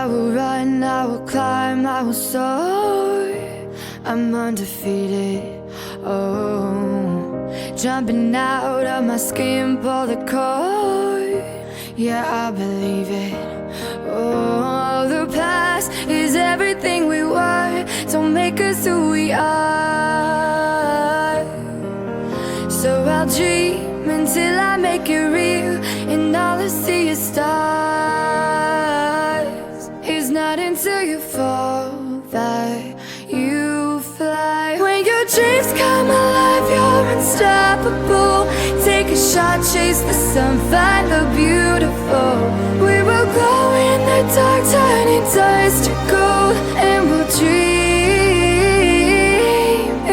I will run, I will climb, I will soar. I'm undefeated, oh. Jumping out of my skin, pull the cord. Yeah, I believe it. Oh, the past is everything we were. Don't make us who we are. So I'll dream until I make it real, and all I see is stars. It's not until you fall that you fly. When your dreams come alive, you're unstoppable. Take a shot, chase the sun, find the beautiful. We will glow in the dark, turning dust to gold, and we'll dream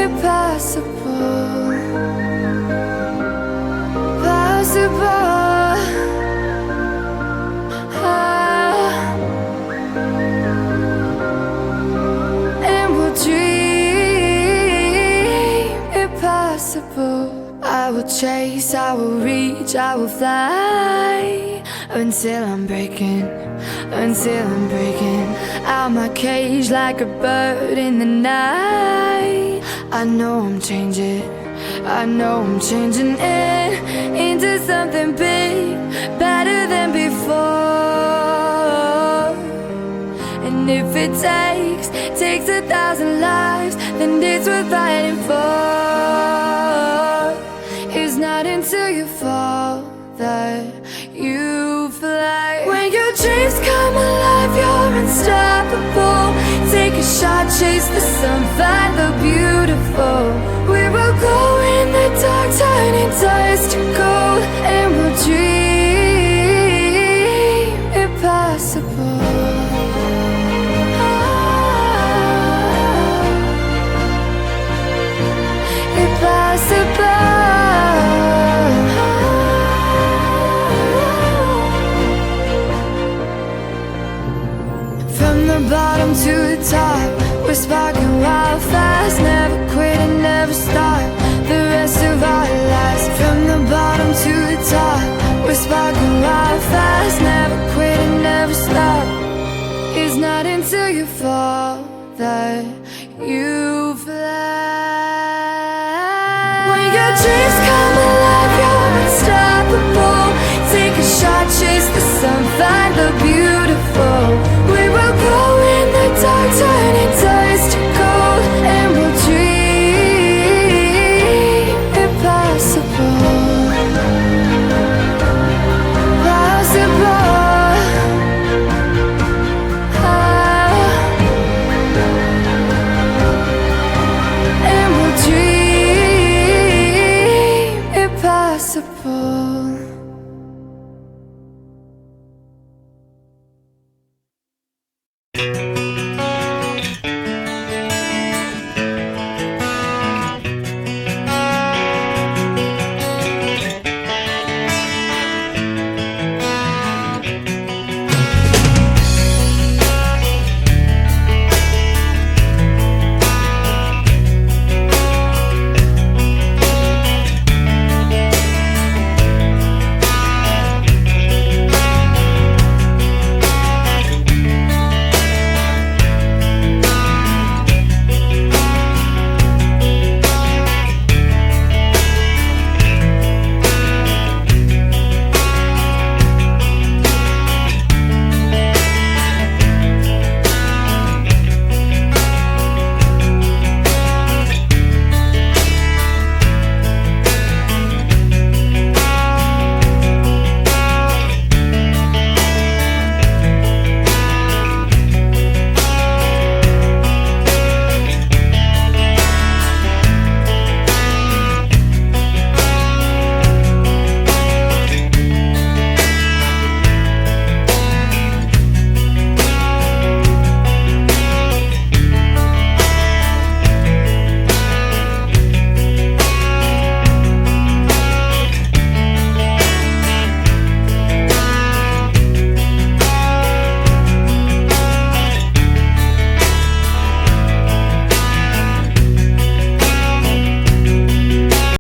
impossible. I will chase, I will reach, I will fly until I'm breaking out my cage like a bird in the night. I know I'm changing into something big, better than before. And if it takes 1,000 lives, then it's worth fighting for. It's not until you fall that you fly. When your dreams come alive, you're unstoppable. Take a shot, chase the sun, find the beautiful. We will go in the dark, turning dust to gold, and we'll dream impossible. From the bottom to the top, we're sparking wild fast. Never quit and never stop the rest of our lives. From the bottom to the top, we're sparking wild fast. Never quit and never stop. It's not until you fall that you fly. When your dreams come alive, you're unstoppable. Take a shot, chase the sun, find the beautiful. We will go in the dark, turning dust to gold, and we'll dream impossible. And we'll dream impossible.